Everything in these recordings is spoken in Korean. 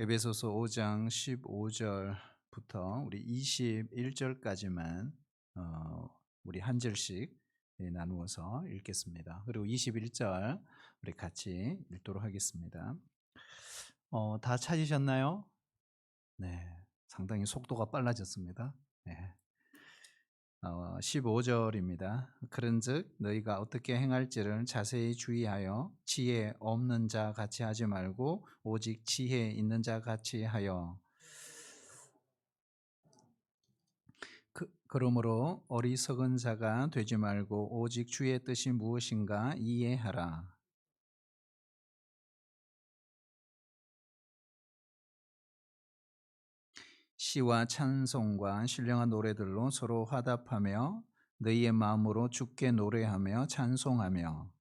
에베소서 5장 15절부터 우리 21절까지만 우리 한 절씩 나누어서 읽겠습니다. 그리고 21절 우리 같이 읽도록 하겠습니다. 다 찾으셨나요? 네, 상당히 속도가 빨라졌습니다. 네. 15절입니다. 그런즉 너희가 어떻게 행할지를 자세히 주의하여 지혜 없는 자 같이 하지 말고 오직 지혜 있는 자 같이 하여 그러므로 어리석은 자가 되지 말고 오직 주의 뜻이 무엇인가 이해하라. 시와 찬송과 신령한 노래들로 서로 화답하며 너희의 마음으로 주께 노래하며 찬송하며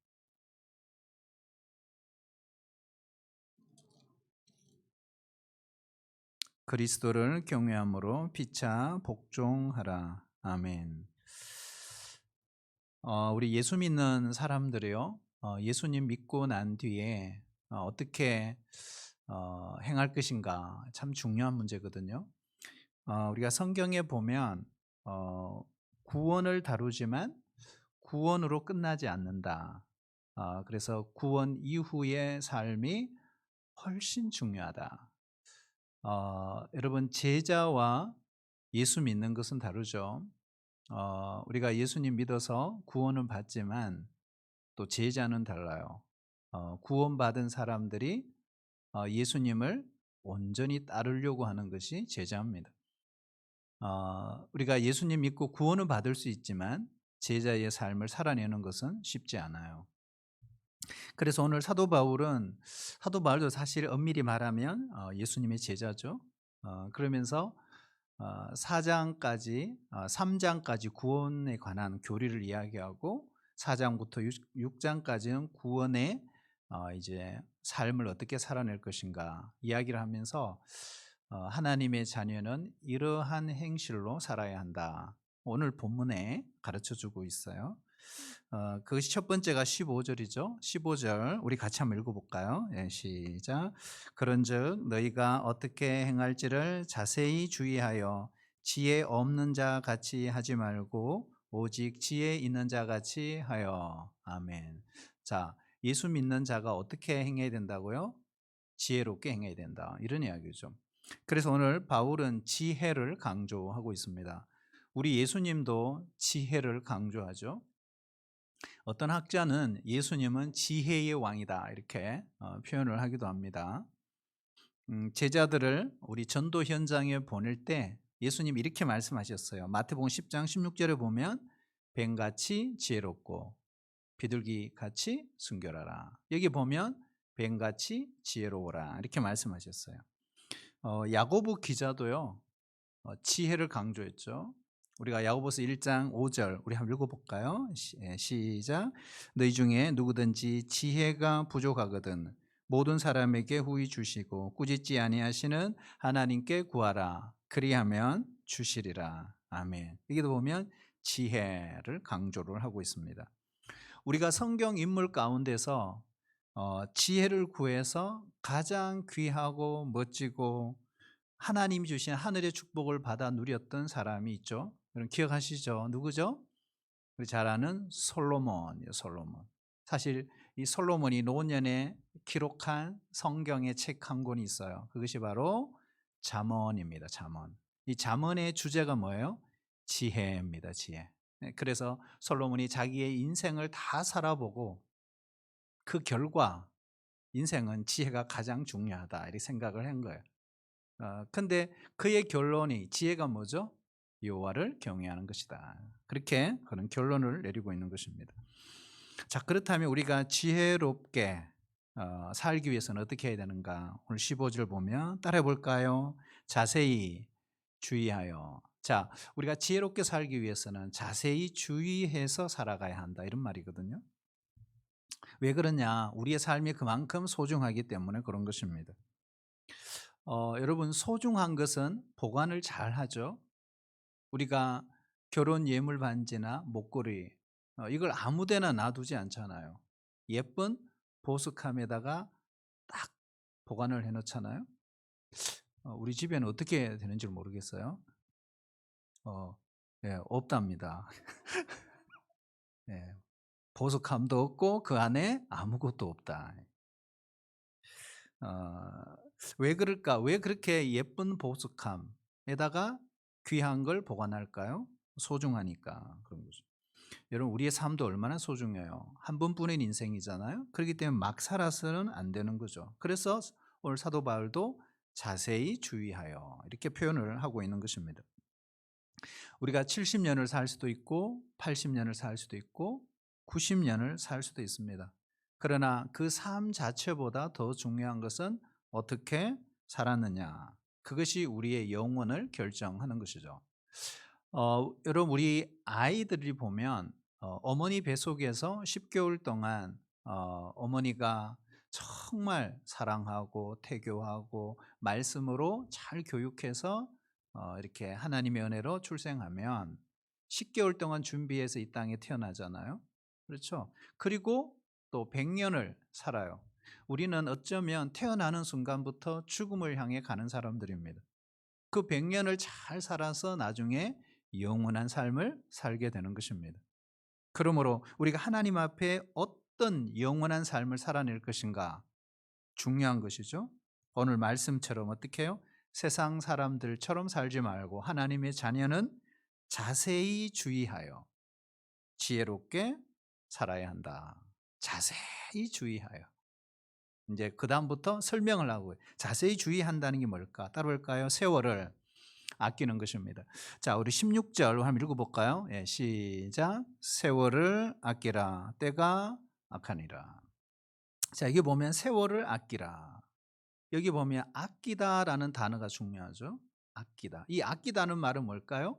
그리스도를 경외함으로 피차 복종하라. 아멘. 우리 예수 믿는 사람들이요, 예수님 믿고 난 뒤에 어떻게 행할 것인가 참 중요한 문제거든요. 우리가 성경에 보면 구원을 다루지만 구원으로 끝나지 않는다. 그래서 구원 이후의 삶이 훨씬 중요하다. 여러분, 제자와 예수 믿는 것은 다르죠. 우리가 예수님 믿어서 구원은 받지만 또 제자는 달라요. 구원받은 사람들이 예수님을 온전히 따르려고 하는 것이 제자입니다. 우리가 예수님 믿고 구원은 받을 수 있지만 제자의 삶을 살아내는 것은 쉽지 않아요. 그래서 오늘 사도 바울도 사실 엄밀히 말하면 예수님의 제자죠. 그러면서 4장까지 3장까지 구원에 관한 교리를 이야기하고 4장부터 6장까지는 구원의 이제 삶을 어떻게 살아낼 것인가 이야기를 하면서 하나님의 자녀는 이러한 행실로 살아야 한다. 오늘 본문에 가르쳐 주고 있어요. 그것이 첫 번째가 15절이죠. 15절 우리 같이 한번 읽어볼까요? 예, 시작. 그런즉 너희가 어떻게 행할지를 자세히 주의하여 지혜 없는 자 같이 하지 말고 오직 지혜 있는 자 같이 하여. 아멘. 자, 예수 믿는 자가 어떻게 행해야 된다고요? 지혜롭게 행해야 된다. 이런 이야기죠. 그래서 오늘 바울은 지혜를 강조하고 있습니다. 우리 예수님도 지혜를 강조하죠. 어떤 학자는 예수님은 지혜의 왕이다 이렇게 표현을 하기도 합니다. 제자들을 우리 전도 현장에 보낼 때 예수님 이렇게 말씀하셨어요. 마태복음 10장 16절에 보면 뱀같이 지혜롭고 비둘기같이 순결하라. 여기 보면 뱀같이 지혜로워라 이렇게 말씀하셨어요. 야고보 기자도요 지혜를 강조했죠. 우리가 야고보서 1장 5절 우리 한번 읽어볼까요? 시작. 너희 중에 누구든지 지혜가 부족하거든 모든 사람에게 후히 주시고 꾸짖지 아니하시는 하나님께 구하라. 그리하면 주시리라. 아멘. 여기도 보면 지혜를 강조를 하고 있습니다. 우리가 성경 인물 가운데서 지혜를 구해서 가장 귀하고 멋지고 하나님이 주신 하늘의 축복을 받아 누렸던 사람이 있죠. 여러분 기억하시죠? 누구죠? 우리 잘 아는 솔로몬이요, 솔로몬. 사실 이 솔로몬이 노년에 기록한 성경의 책 한 권이 있어요. 그것이 바로 잠언입니다. 잠언. 이 잠언의 주제가 뭐예요? 지혜입니다. 지혜. 그래서 솔로몬이 자기의 인생을 다 살아보고 그 결과 인생은 지혜가 가장 중요하다 이렇게 생각을 한 거예요. 근데 그의 결론이 지혜가 뭐죠? 여호와를 경외하는 것이다. 그렇게 그런 결론을 내리고 있는 것입니다. 자, 그렇다면 우리가 지혜롭게 살기 위해서는 어떻게 해야 되는가? 오늘 15절 보면 따라해 볼까요? 자세히 주의하여. 자, 우리가 지혜롭게 살기 위해서는 자세히 주의해서 살아가야 한다 이런 말이거든요. 왜 그러냐? 우리의 삶이 그만큼 소중하기 때문에 그런 것입니다. 여러분 소중한 것은 보관을 잘 하죠. 우리가 결혼 예물 반지나 목걸이 이걸 아무데나 놔두지 않잖아요. 예쁜 보석함에다가 딱 보관을 해 놓잖아요. 우리 집에는 어떻게 되는지 모르겠어요. 어, 예, 없답니다. 예, 보석함도 없고 그 안에 아무것도 없다. 어, 왜 그럴까? 왜 그렇게 예쁜 보석함에다가 귀한 걸 보관할까요? 소중하니까 그런 거죠. 여러분, 우리의 삶도 얼마나 소중해요. 한 번뿐인 인생이잖아요. 그렇기 때문에 막 살아서는 안 되는 거죠. 그래서 오늘 사도 바울도 자세히 주의하여 이렇게 표현을 하고 있는 것입니다. 우리가 70년을 살 수도 있고 80년을 살 수도 있고 90년을 살 수도 있습니다. 그러나 그 삶 자체보다 더 중요한 것은 어떻게 살았느냐. 그것이 우리의 영혼을 결정하는 것이죠. 여러분, 우리 아이들이 보면 어머니 뱃속에서 10개월 동안 어머니가 정말 사랑하고 태교하고 말씀으로 잘 교육해서 이렇게 하나님의 은혜로 출생하면 10개월 동안 준비해서 이 땅에 태어나잖아요. 그렇죠? 그리고 또 100년을 살아요. 우리는 어쩌면 태어나는 순간부터 죽음을 향해 가는 사람들입니다. 그 100년을 잘 살아서 나중에 영원한 삶을 살게 되는 것입니다. 그러므로 우리가 하나님 앞에 어떤 영원한 삶을 살아낼 것인가 중요한 것이죠. 오늘 말씀처럼 어떻게 해요? 세상 사람들처럼 살지 말고 하나님의 자녀는 자세히 주의하여 지혜롭게 살아야 한다. 자세히 주의하여. 이제 그다음부터 설명을 하고 자세히 주의한다는 게 뭘까? 따라볼까요? 세월을 아끼는 것입니다. 자, 우리 16절 한번 읽어볼까요? 예, 시작. 세월을 아끼라. 때가 악하니라. 자, 여기 보면 세월을 아끼라. 여기 보면 아끼다라는 단어가 중요하죠. 아끼다. 이 아끼다는 말은 뭘까요?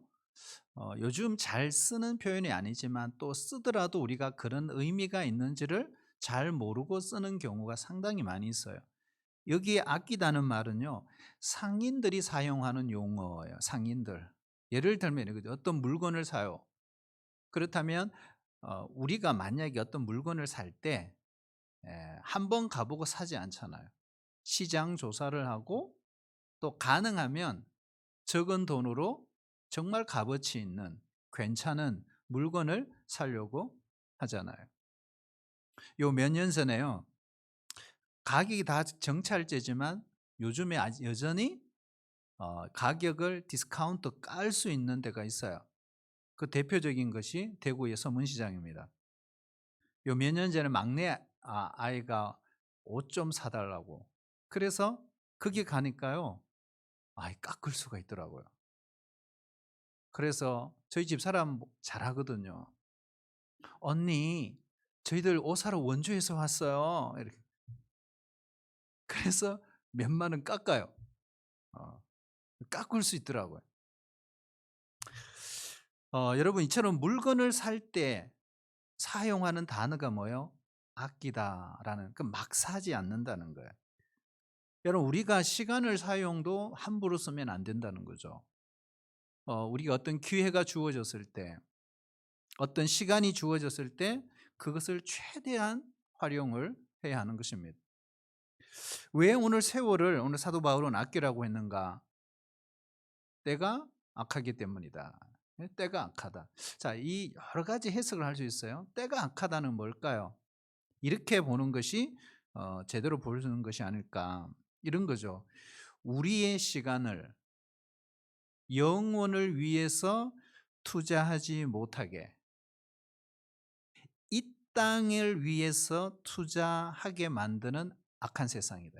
요즘 잘 쓰는 표현이 아니지만 또 쓰더라도 우리가 그런 의미가 있는지를 잘 모르고 쓰는 경우가 상당히 많이 있어요. 여기에 아끼다는 말은요, 상인들이 사용하는 용어예요. 상인들. 예를 들면 이거죠. 어떤 물건을 사요. 그렇다면 우리가 만약에 어떤 물건을 살 때 한 번 가보고 사지 않잖아요. 시장 조사를 하고 또 가능하면 적은 돈으로 정말 값어치 있는 괜찮은 물건을 사려고 하잖아요. 요 몇 년 전에요. 가격이 다 정찰제지만 요즘에 여전히 가격을 디스카운트 깔 수 있는 데가 있어요. 그 대표적인 것이 대구의 서문시장입니다. 요 몇 년 전에 막내 아이가 옷 좀 사달라고. 그래서 거기 가니까요. 깎을 수가 있더라고요. 그래서 저희 집 사람 잘하거든요. 언니, 저희들 옷 사러 원주에서 왔어요. 이렇게. 그래서 몇만 원 깎아요. 어, 깎을 수 있더라고요. 여러분, 이처럼 물건을 살 때 사용하는 단어가 뭐예요? 아끼다라는, 그 막 사지 않는다는 거예요. 여러분, 우리가 시간을 사용도 함부로 쓰면 안 된다는 거죠. 우리가 어떤 기회가 주어졌을 때, 어떤 시간이 주어졌을 때 그것을 최대한 활용을 해야 하는 것입니다. 왜 오늘 세월을 오늘 사도 바울은 아끼라고 했는가? 때가 악하기 때문이다. 때가 악하다. 자, 이 여러 가지 해석을 할 수 있어요. 때가 악하다는 뭘까요? 이렇게 보는 것이 제대로 보는 것이 아닐까, 이런 거죠. 우리의 시간을 영혼을 위해서 투자하지 못하게, 이 땅을 위해서 투자하게 만드는 악한 세상이다.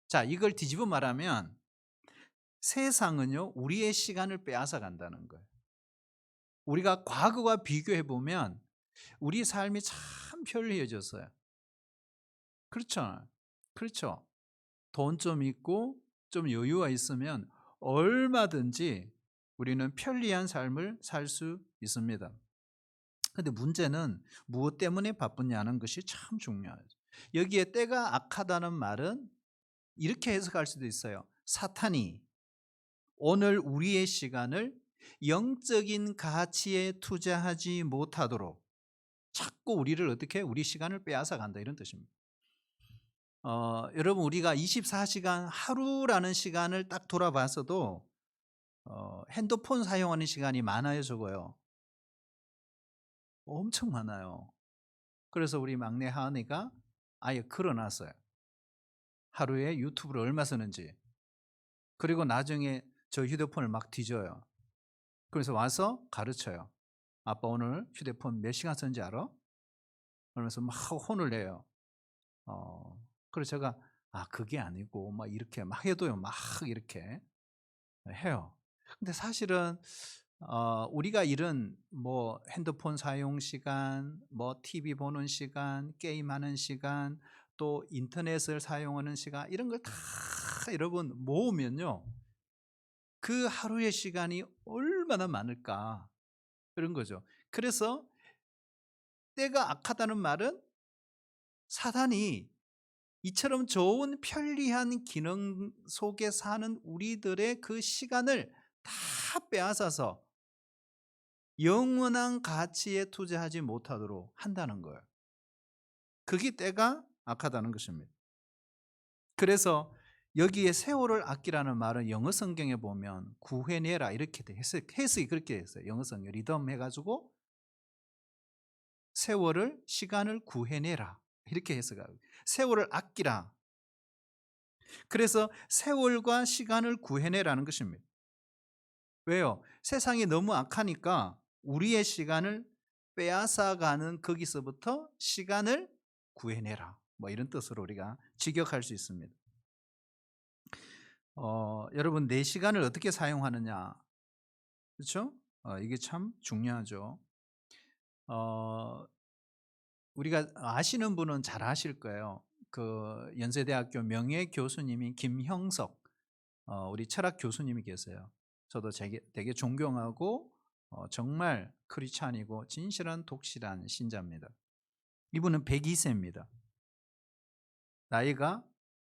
자, 이걸 뒤집어 말하면 세상은요, 우리의 시간을 빼앗아 간다는 거예요. 우리가 과거와 비교해 보면 우리 삶이 참 편리해졌어요. 그렇죠. 그렇죠. 돈 좀 있고 좀 여유가 있으면 얼마든지 우리는 편리한 삶을 살 수 있습니다. 근데 문제는 무엇 때문에 바쁘냐는 것이 참 중요하죠. 여기에 때가 악하다는 말은 이렇게 해석할 수도 있어요. 사탄이 오늘 우리의 시간을 영적인 가치에 투자하지 못하도록 자꾸 우리를 어떻게 우리 시간을 빼앗아 간다, 이런 뜻입니다. 여러분 우리가 24시간 하루라는 시간을 딱 돌아봤어도 핸드폰 사용하는 시간이 많아요, 적어요? 엄청 많아요. 그래서 우리 막내 하은이가 아예 걸어 놨어요. 하루에 유튜브를 얼마 쓰는지. 그리고 나중에 저 휴대폰을 막 뒤져요. 그래서 와서 가르쳐요. "아빠 오늘 휴대폰 몇 시간 썼는지 알아?" 그러면서 막 혼을 내요. 그래서 제가 "아 그게 아니고." 막 이렇게 막 해도요. 막 이렇게 해요. 근데 사실은 우리가 이런 뭐 핸드폰 사용 시간, 뭐 TV 보는 시간, 게임하는 시간, 또 인터넷을 사용하는 시간 이런 걸 다 여러분 모으면요. 그 하루의 시간이 얼마나 많을까 그런 거죠. 그래서 때가 악하다는 말은 사단이 이처럼 좋은 편리한 기능 속에 사는 우리들의 그 시간을 다 빼앗아서 영원한 가치에 투자하지 못하도록 한다는 거예요. 그게 때가 악하다는 것입니다. 그래서 여기에 세월을 아끼라는 말은 영어 성경에 보면 구해내라 이렇게 해석이 그렇게 됐어요. 영어 성경 리덤 해가지고 세월을 시간을 구해내라 이렇게 해석하고 세월을 아끼라. 그래서 세월과 시간을 구해내라는 것입니다. 왜요? 세상이 너무 악하니까 우리의 시간을 빼앗아가는 거기서부터 시간을 구해내라. 뭐 이런 뜻으로 우리가 직역할 수 있습니다. 여러분 내 시간을 어떻게 사용하느냐, 그렇죠? 이게 참 중요하죠. 어, 우리가 아시는 분은 잘 아실 거예요. 그 연세대학교 명예 교수님이 김형석 우리 철학 교수님이 계세요. 저도 되게 존경하고 정말 크리스찬이고 진실한 독실한 신자입니다. 이분은 102세입니다. 나이가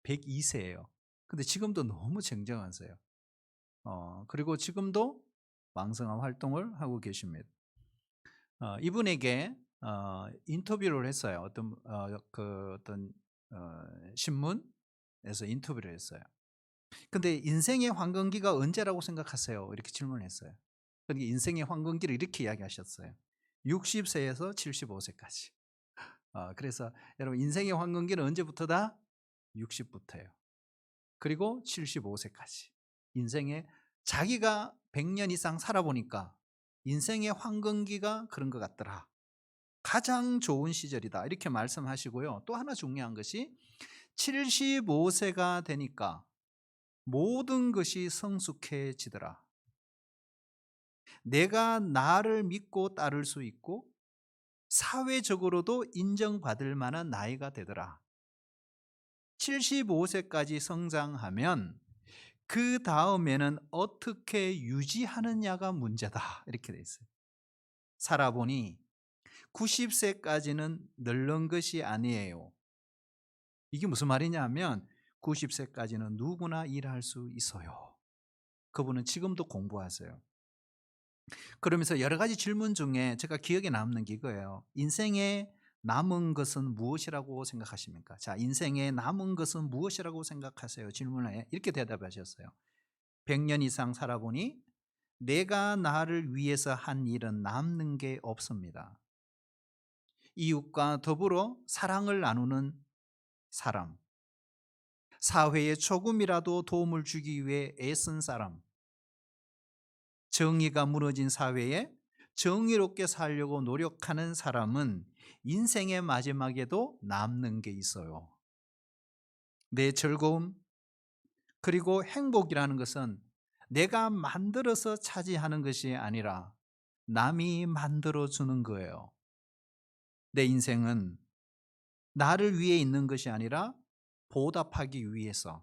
102세예요. 근데 지금도 너무 쟁쟁하세요. 그리고 지금도 왕성한 활동을 하고 계십니다. 이분에게 인터뷰를 했어요. 어떤 신문에서 인터뷰를 했어요. 근데 인생의 황금기가 언제라고 생각하세요? 이렇게 질문을 했어요. 그러니까 인생의 황금기를 이렇게 이야기하셨어요. 60세에서 75세까지. 그래서 여러분 인생의 황금기는 언제부터다? 60부터예요. 그리고 75세까지. 인생의 자기가 100년 이상 살아보니까 인생의 황금기가 그런 것 같더라. 가장 좋은 시절이다. 이렇게 말씀하시고요. 또 하나 중요한 것이 75세가 되니까 모든 것이 성숙해지더라. 내가 나를 믿고 따를 수 있고 사회적으로도 인정받을 만한 나이가 되더라. 75세까지 성장하면 그 다음에는 어떻게 유지하느냐가 문제다. 이렇게 돼 있어요. 살아보니 90세까지는 늙는 것이 아니에요. 이게 무슨 말이냐면 90세까지는 누구나 일할 수 있어요. 그분은 지금도 공부하세요. 그러면서 여러 가지 질문 중에 제가 기억에 남는 게 이거예요. 인생에 남은 것은 무엇이라고 생각하십니까? 자, 인생에 남은 것은 무엇이라고 생각하세요? 질문에 이렇게 대답하셨어요. 100년 이상 살아보니 내가 나를 위해서 한 일은 남는 게 없습니다. 이웃과 더불어 사랑을 나누는 사람, 사회에 조금이라도 도움을 주기 위해 애쓴 사람, 정의가 무너진 사회에 정의롭게 살려고 노력하는 사람은 인생의 마지막에도 남는 게 있어요. 내 즐거움 그리고 행복이라는 것은 내가 만들어서 차지하는 것이 아니라 남이 만들어주는 거예요. 내 인생은 나를 위해 있는 것이 아니라 보답하기 위해서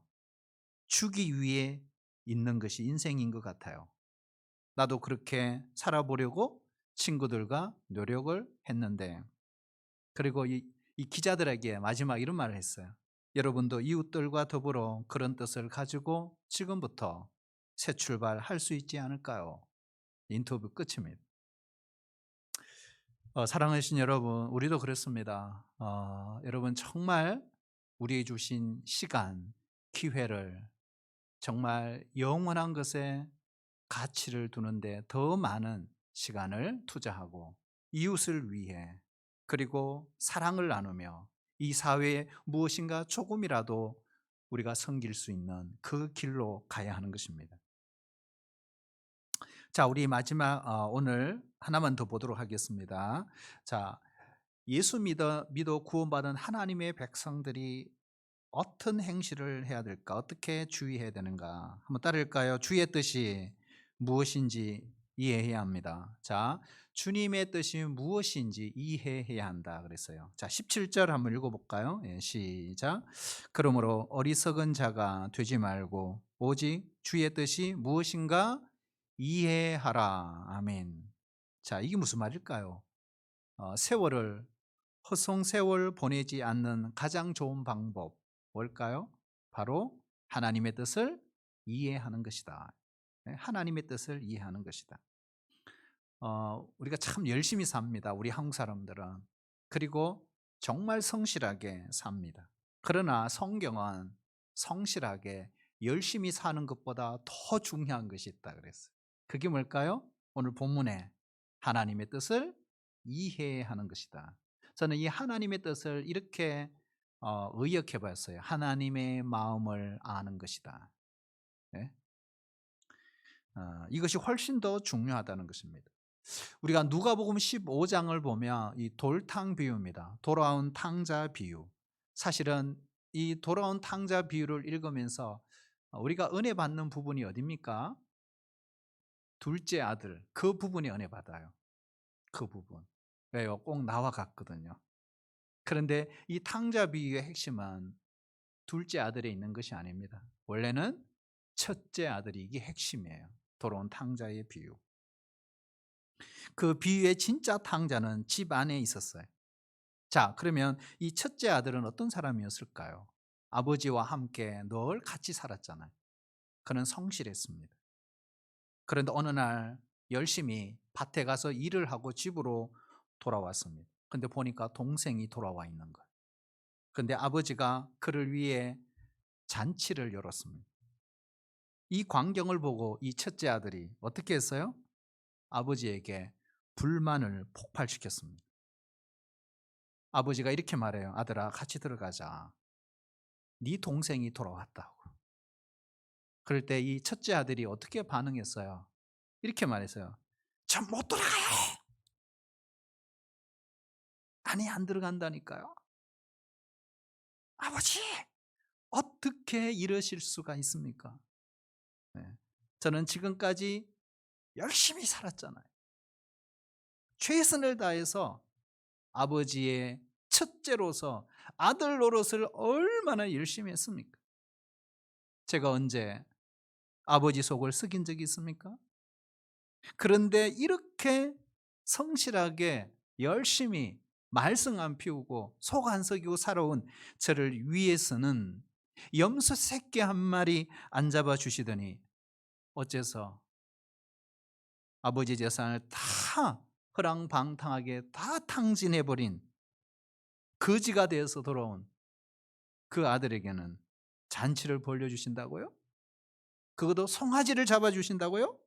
주기 위해 있는 것이 인생인 것 같아요. 나도 그렇게 살아보려고 친구들과 노력을 했는데, 그리고 이 기자들에게 마지막 이런 말을 했어요. 여러분도 이웃들과 더불어 그런 뜻을 가지고 지금부터 새 출발할 수 있지 않을까요? 인터뷰 끝입니다. 사랑하신 여러분, 우리도 그렇습니다. 여러분 정말 우리에게 주신 시간, 기회를 정말 영원한 것에 가치를 두는데 더 많은 시간을 투자하고 이웃을 위해 그리고 사랑을 나누며 이 사회에 무엇인가 조금이라도 우리가 섬길 수 있는 그 길로 가야 하는 것입니다. 자, 우리 마지막 오늘 하나만 더 보도록 하겠습니다. 자, 예수 믿어 구원받은 하나님의 백성들이 어떤 행실을 해야 될까? 어떻게 주의해야 되는가? 한번 따를까요? 주의 뜻이 무엇인지 이해해야 합니다. 자, 주님의 뜻이 무엇인지 이해해야 한다 그랬어요. 자, 17절 한번 읽어볼까요? 예, 시작. 그러므로 어리석은 자가 되지 말고 오직 주의 뜻이 무엇인가 이해하라. 아멘. 자, 이게 무슨 말일까요? 세월을 허송세월 보내지 않는 가장 좋은 방법 뭘까요? 바로 하나님의 뜻을 이해하는 것이다. 네, 하나님의 뜻을 이해하는 것이다. 우리가 참 열심히 삽니다. 우리 한국 사람들은. 그리고 정말 성실하게 삽니다. 그러나 성경은 성실하게 열심히 사는 것보다 더 중요한 것이 있다 그랬어요. 그게 뭘까요? 오늘 본문에 하나님의 뜻을 이해하는 것이다. 저는 이 하나님의 뜻을 이렇게 의역해 봤어요. 하나님의 마음을 아는 것이다. 네? 이것이 훨씬 더 중요하다는 것입니다. 우리가 누가복음 15장을 보면 이 돌탕 비유입니다. 돌아온 탕자 비유. 사실은 이 돌아온 탕자 비유를 읽으면서 우리가 은혜 받는 부분이 어디입니까? 둘째 아들. 그 부분이 은혜 받아요. 그 부분. 왜요? 꼭 나와 같거든요. 그런데 이 탕자 비유의 핵심은 둘째 아들에 있는 것이 아닙니다. 원래는 첫째 아들이 이게 핵심이에요. 돌아온 탕자의 비유. 그 비유의 진짜 탕자는 집 안에 있었어요. 자, 그러면 이 첫째 아들은 어떤 사람이었을까요? 아버지와 함께 늘 같이 살았잖아요. 그는 성실했습니다. 그런데 어느 날 열심히 밭에 가서 일을 하고 집으로 돌아왔습니다. 근데 보니까 동생이 돌아와 있는 거예요. 근데 아버지가 그를 위해 잔치를 열었습니다. 이 광경을 보고 이 첫째 아들이 어떻게 했어요? 아버지에게 불만을 폭발시켰습니다. 아버지가 이렇게 말해요. 아들아, 같이 들어가자. 네 동생이 돌아왔다고. 그럴 때 이 첫째 아들이 어떻게 반응했어요? 이렇게 말했어요. 전 못 들어가요. 아니, 안 들어간다니까요. 아버지, 어떻게 이러실 수가 있습니까? 네. 저는 지금까지 열심히 살았잖아요. 최선을 다해서 아버지의 첫째로서 아들 노릇을 얼마나 열심히 했습니까? 제가 언제 아버지 속을 썩인 적이 있습니까? 그런데 이렇게 성실하게 열심히 말썽 안 피우고 속 안 썩이고 살아온 저를 위해서는 염소 새끼 한 마리 안 잡아 주시더니 어째서 아버지 재산을 다 허랑방탕하게 다 탕진해버린 거지가 되어서 돌아온 그 아들에게는 잔치를 벌려주신다고요? 그것도 송아지를 잡아주신다고요?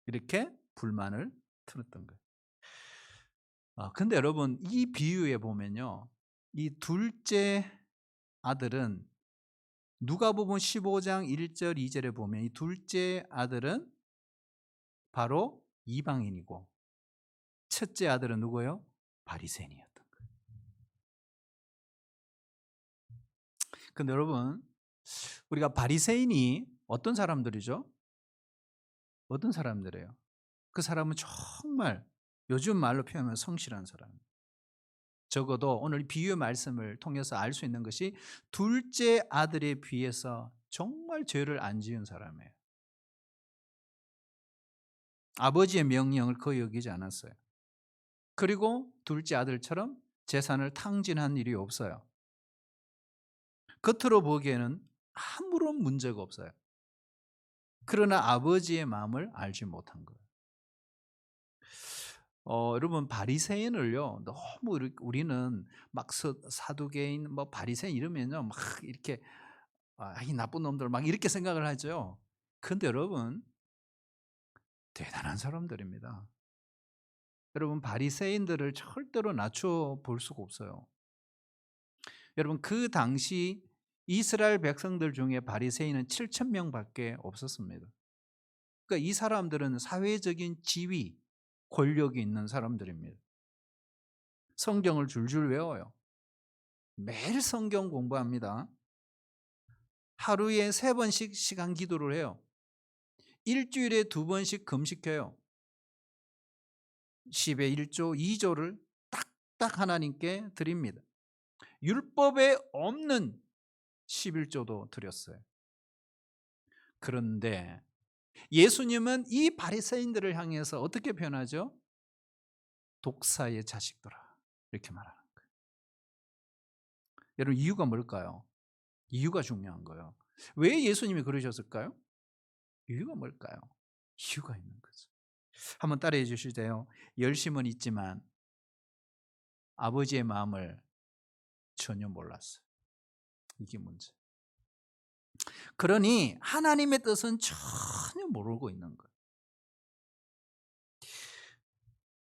이렇게 불만을 틀었던 거예요. 근데 여러분, 이 비유에 보면요, 이 둘째 아들은 누가복음 15장 1절 2절에 보면 이 둘째 아들은 바로 이방인이고 첫째 아들은 누구예요? 바리새인이었던 거예요. 근데 여러분, 우리가 바리새인이 어떤 사람들이죠? 어떤 사람들이에요? 그 사람은 정말 요즘 말로 표현하면 성실한 사람. 적어도 오늘 비유 말씀을 통해서 알 수 있는 것이 둘째 아들에 비해서 정말 죄를 안 지은 사람이에요. 아버지의 명령을 거의 어기지 않았어요. 그리고 둘째 아들처럼 재산을 탕진한 일이 없어요. 겉으로 보기에는 아무런 문제가 없어요. 그러나 아버지의 마음을 알지 못한 거예요. 여러분 바리새인을요. 너무 우리는 막 사두개인 뭐 바리새인 이러면요. 막 이렇게 이 나쁜 놈들 막 이렇게 생각을 하죠. 근데 여러분 대단한 사람들입니다. 여러분 바리새인들을 절대로 낮춰 볼 수가 없어요. 여러분 그 당시 이스라엘 백성들 중에 바리새인은 7천 명밖에 없었습니다. 그러니까 이 사람들은 사회적인 지위, 권력이 있는 사람들입니다. 성경을 줄줄 외워요. 매일 성경 공부합니다. 하루에 3번씩 시간 기도를 해요. 일주일에 2번씩 금식해요. 10의 1조, 2조를 딱딱 하나님께 드립니다. 율법에 없는 11조도 드렸어요. 그런데 예수님은 이 바리새인들을 향해서 어떻게 표현하죠? 독사의 자식들아 이렇게 말하는 거예요. 여러분 이유가 뭘까요? 이유가 중요한 거예요. 왜 예수님이 그러셨을까요? 이유가 뭘까요? 이유가 있는 거죠. 한번 따라해 주실래요? 열심은 있지만 아버지의 마음을 전혀 몰랐어요. 이게 문제. 그러니 하나님의 뜻은 전혀 모르고 있는 거예요.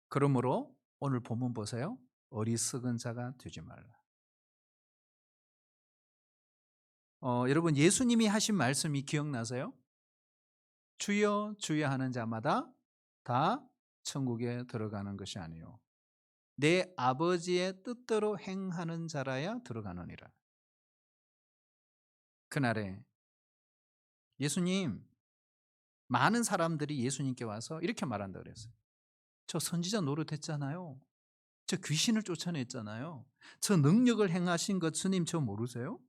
그러므로 오늘 본문 보세요. 어리석은 자가 되지 말라. 여러분 예수님이 하신 말씀이 기억나세요? 주여 주여 하는 자마다 다 천국에 들어가는 것이 아니요 내 아버지의 뜻대로 행하는 자라야 들어가느니라. 그날에 예수님 많은 사람들이 예수님께 와서 이렇게 말한다 그랬어요. 저 선지자 노릇했잖아요. 저 귀신을 쫓아냈잖아요. 저 능력을 행하신 것 주님 저 모르세요?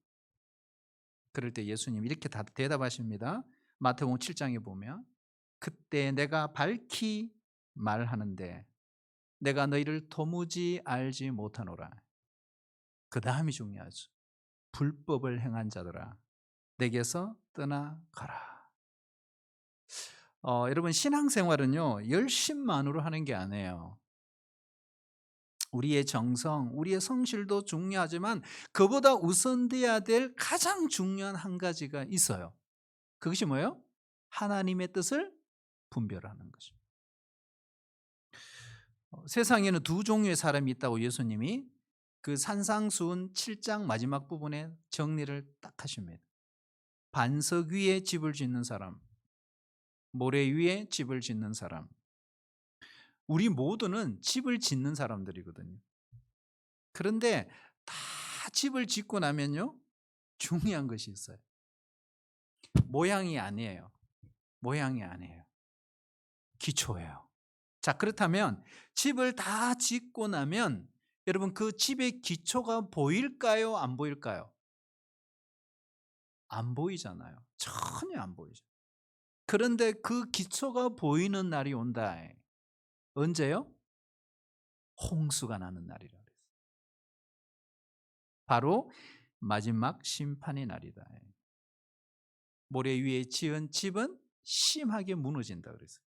그럴 때 예수님 이렇게 대답하십니다. 마태복음 7장에 보면 그때 내가 밝히 말하는데 내가 너희를 도무지 알지 못하노라. 그 다음이 중요하죠. 불법을 행한 자들아 내게서 떠나가라. 여러분 신앙생활은요 열심만으로 하는 게 아니에요. 우리의 정성, 우리의 성실도 중요하지만 그보다 우선돼야 될 가장 중요한 한 가지가 있어요. 그것이 뭐예요? 하나님의 뜻을 분별하는 것입니다. 세상에는 두 종류의 사람이 있다고 예수님이 그 산상수훈 7장 마지막 부분에 정리를 딱 하십니다. 반석 위에 집을 짓는 사람, 모래 위에 집을 짓는 사람. 우리 모두는 집을 짓는 사람들이거든요. 그런데 다 집을 짓고 나면요 중요한 것이 있어요. 모양이 아니에요. 모양이 아니에요. 기초예요. 자, 그렇다면 집을 다 짓고 나면 여러분 그 집의 기초가 보일까요? 안 보일까요? 안 보이잖아요. 전혀 안 보이죠. 그런데 그 기초가 보이는 날이 온다. 언제요? 홍수가 나는 날이라 그랬어요. 바로 마지막 심판의 날이다. 모래 위에 지은 집은 심하게 무너진다 그랬어요.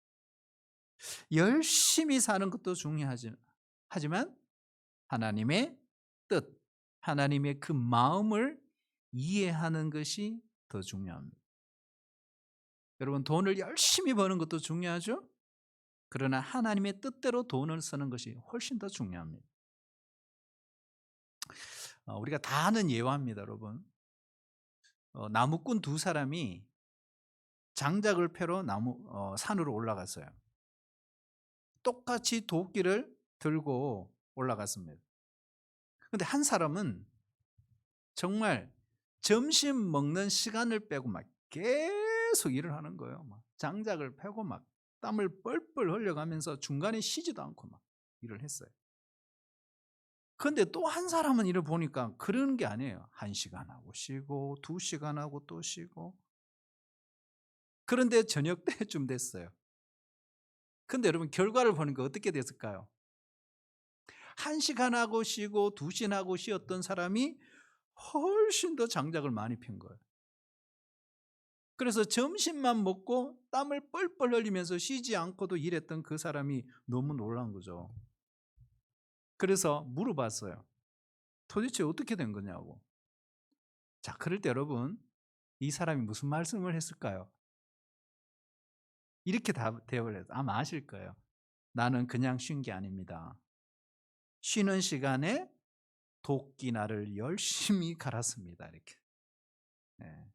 열심히 사는 것도 하지만 하나님의 뜻, 하나님의 그 마음을 이해하는 것이 더 중요합니다. 여러분 돈을 열심히 버는 것도 중요하죠. 그러나 하나님의 뜻대로 돈을 쓰는 것이 훨씬 더 중요합니다. 우리가 다 아는 예화입니다, 여러분. 나무꾼 2사람이 장작을 패러 산으로 올라갔어요. 똑같이 도끼를 들고 올라갔습니다. 그런데 한 사람은 정말 점심 먹는 시간을 빼고 막 계속 일을 하는 거예요. 막 장작을 패고 막 땀을 뻘뻘 흘려가면서 중간에 쉬지도 않고 막 일을 했어요. 그런데 또 한 사람은 일을 보니까 그런 게 아니에요. 1시간 하고 쉬고 2시간 하고 또 쉬고. 그런데 저녁 때쯤 됐어요. 근데 여러분 결과를 보니까 어떻게 됐을까요? 1시간 하고 쉬고 2시간 하고 쉬었던 사람이 훨씬 더 장작을 많이 핀 거예요. 그래서 점심만 먹고 땀을 뻘뻘 흘리면서 쉬지 않고도 일했던 그 사람이 너무 놀란 거죠. 그래서 물어봤어요. 도대체 어떻게 된 거냐고. 자, 그럴 때 여러분, 이 사람이 무슨 말씀을 했을까요? 이렇게 대답을 해서 아마 아실 거예요. 나는 그냥 쉰 게 아닙니다. 쉬는 시간에 도끼날을 열심히 갈았습니다. 이렇게. 예.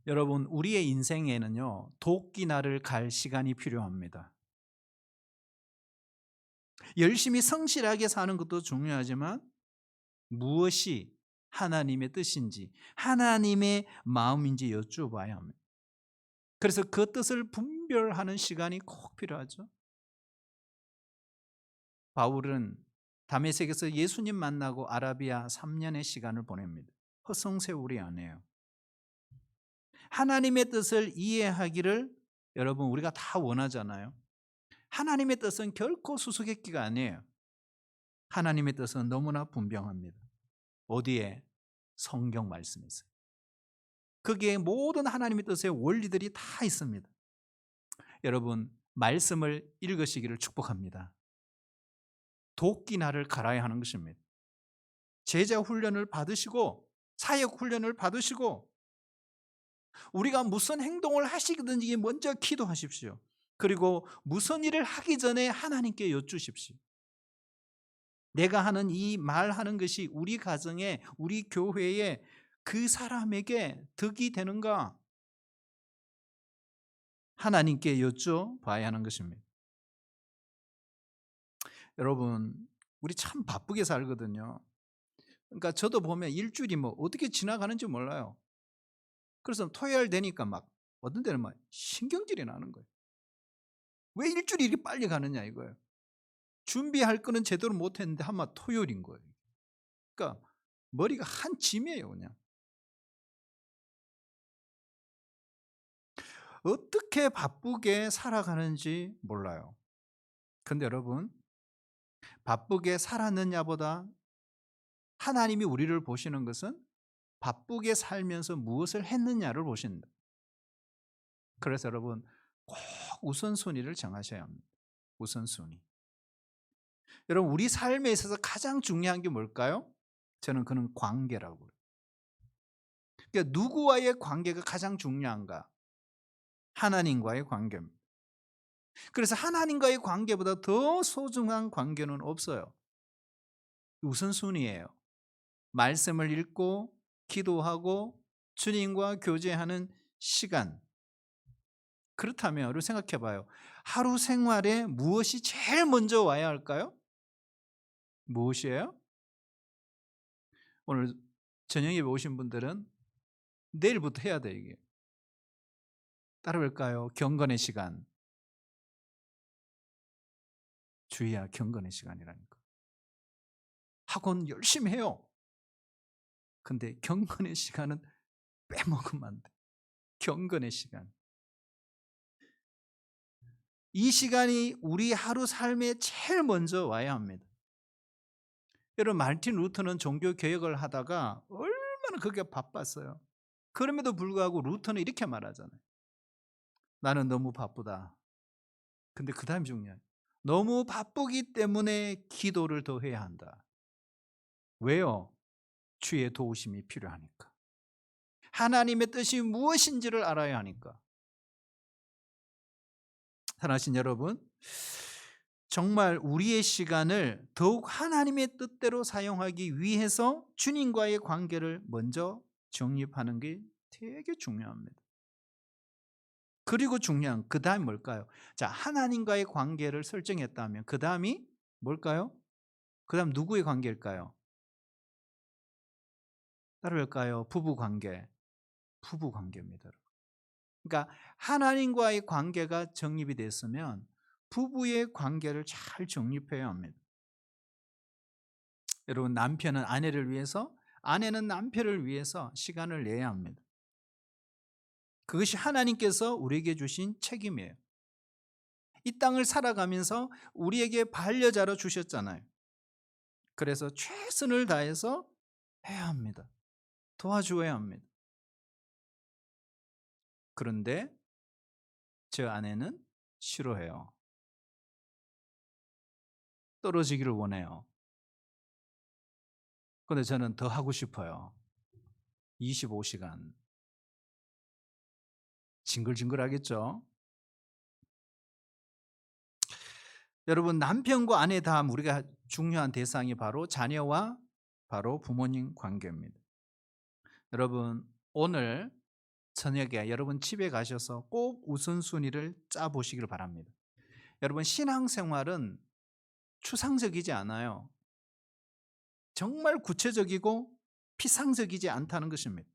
여러분, 우리의 인생에는요, 도끼날을 갈 시간이 필요합니다. 열심히 성실하게 사는 것도 중요하지만 무엇이 하나님의 뜻인지, 하나님의 마음인지 여쭈어봐야 합니다. 그래서 그 뜻을 분별하는 시간이 꼭 필요하죠. 바울은 다메섹에서 예수님 만나고 아라비아 3년의 시간을 보냅니다. 허송세월이 아니에요. 하나님의 뜻을 이해하기를 여러분 우리가 다 원하잖아요. 하나님의 뜻은 결코 수수께끼가 아니에요. 하나님의 뜻은 너무나 분명합니다. 어디에? 성경 말씀에 있어요. 거기에 모든 하나님의 뜻의 원리들이 다 있습니다. 여러분 말씀을 읽으시기를 축복합니다. 도끼날을 갈아야 하는 것입니다. 제자 훈련을 받으시고 사역 훈련을 받으시고 우리가 무슨 행동을 하시든지 먼저 기도하십시오. 그리고 무슨 일을 하기 전에 하나님께 여쭈십시오. 내가 하는 이 말하는 것이 우리 가정에 우리 교회에 그 사람에게 득이 되는가? 하나님께 여쭤봐야 하는 것입니다. 여러분 우리 참 바쁘게 살거든요. 그러니까 저도 보면 일주일이 뭐 어떻게 지나가는지 몰라요. 그래서 토요일 되니까 막 어떤 때는 막 신경질이 나는 거예요. 왜 일주일이 이렇게 빨리 가느냐 이거예요. 준비할 거는 제대로 못했는데 한마 토요일인 거예요. 그러니까 머리가 한 짐이에요 그냥. 어떻게 바쁘게 살아가는지 몰라요. 근데 여러분 바쁘게 살았느냐보다 하나님이 우리를 보시는 것은 바쁘게 살면서 무엇을 했느냐를 보신다. 그래서 여러분 꼭 우선순위를 정하셔야 합니다. 우선순위. 여러분 우리 삶에 있어서 가장 중요한 게 뭘까요? 저는 그는 관계라고 그래요. 그러니까 누구와의 관계가 가장 중요한가? 하나님과의 관계입니다. 그래서 하나님과의 관계보다 더 소중한 관계는 없어요. 우선순위예요. 말씀을 읽고 기도하고 주님과 교제하는 시간. 그렇다면 여러분 생각해 봐요. 하루 생활에 무엇이 제일 먼저 와야 할까요? 무엇이에요? 오늘 저녁에 오신 분들은 내일부터 해야 돼 이게. 따라올까요? 경건의 시간. 주희야 경건의 시간이라니까. 학원 열심히 해요. 근데 경건의 시간은 빼먹으면 안 돼. 경건의 시간. 이 시간이 우리 하루 삶에 제일 먼저 와야 합니다. 여러분 마르틴 루터는 종교 개혁을 하다가 얼마나 그게 바빴어요. 그럼에도 불구하고 루터는 이렇게 말하잖아요. 나는 너무 바쁘다. 근데 그 다음이 중요해요. 너무 바쁘기 때문에 기도를 더 해야 한다. 왜요? 주의 도우심이 필요하니까. 하나님의 뜻이 무엇인지를 알아야 하니까. 사랑하신 여러분, 정말 우리의 시간을 더욱 하나님의 뜻대로 사용하기 위해서 주님과의 관계를 먼저 정립하는 게 되게 중요합니다. 그리고 중요한 그 다음이 뭘까요? 자, 하나님과의 관계를 설정했다면 그 다음이 뭘까요? 그 다음 누구의 관계일까요? 따라할까요? 부부 관계. 부부 관계입니다. 그러니까 하나님과의 관계가 정립이 됐으면 부부의 관계를 잘 정립해야 합니다. 여러분 남편은 아내를 위해서 아내는 남편을 위해서 시간을 내야 합니다. 그것이 하나님께서 우리에게 주신 책임이에요. 이 땅을 살아가면서 우리에게 반려자로 주셨잖아요. 그래서 최선을 다해서 해야 합니다. 도와주어야 합니다. 그런데 저 아내는 싫어해요. 떨어지기를 원해요. 근데 저는 더 하고 싶어요. 25시간. 징글징글하겠죠? 여러분, 남편과 아내 다음 우리가 중요한 대상이 바로 자녀와 바로 부모님 관계입니다. 여러분, 오늘 저녁에 여러분 집에 가셔서 꼭 우선순위를 짜 보시길 바랍니다. 여러분, 신앙생활은 추상적이지 않아요. 정말 구체적이고 피상적이지 않다는 것입니다.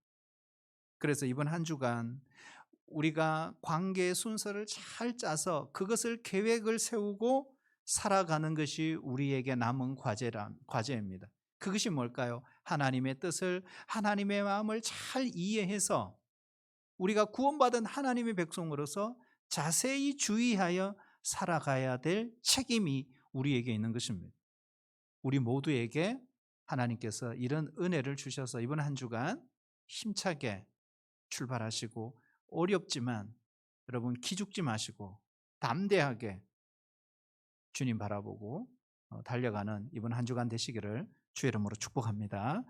그래서 이번 한 주간 우리가 관계의 순서를 잘 짜서 그것을 계획을 세우고 살아가는 것이 우리에게 남은 과제입니다. 그것이 뭘까요? 하나님의 뜻을, 하나님의 마음을 잘 이해해서 우리가 구원받은 하나님의 백성으로서 자세히 주의하여 살아가야 될 책임이 우리에게 있는 것입니다. 우리 모두에게 하나님께서 이런 은혜를 주셔서 이번 한 주간 힘차게 출발하시고, 어렵지만 여러분 기죽지 마시고 담대하게 주님 바라보고 달려가는 이번 한 주간 되시기를 주의 이름으로 축복합니다.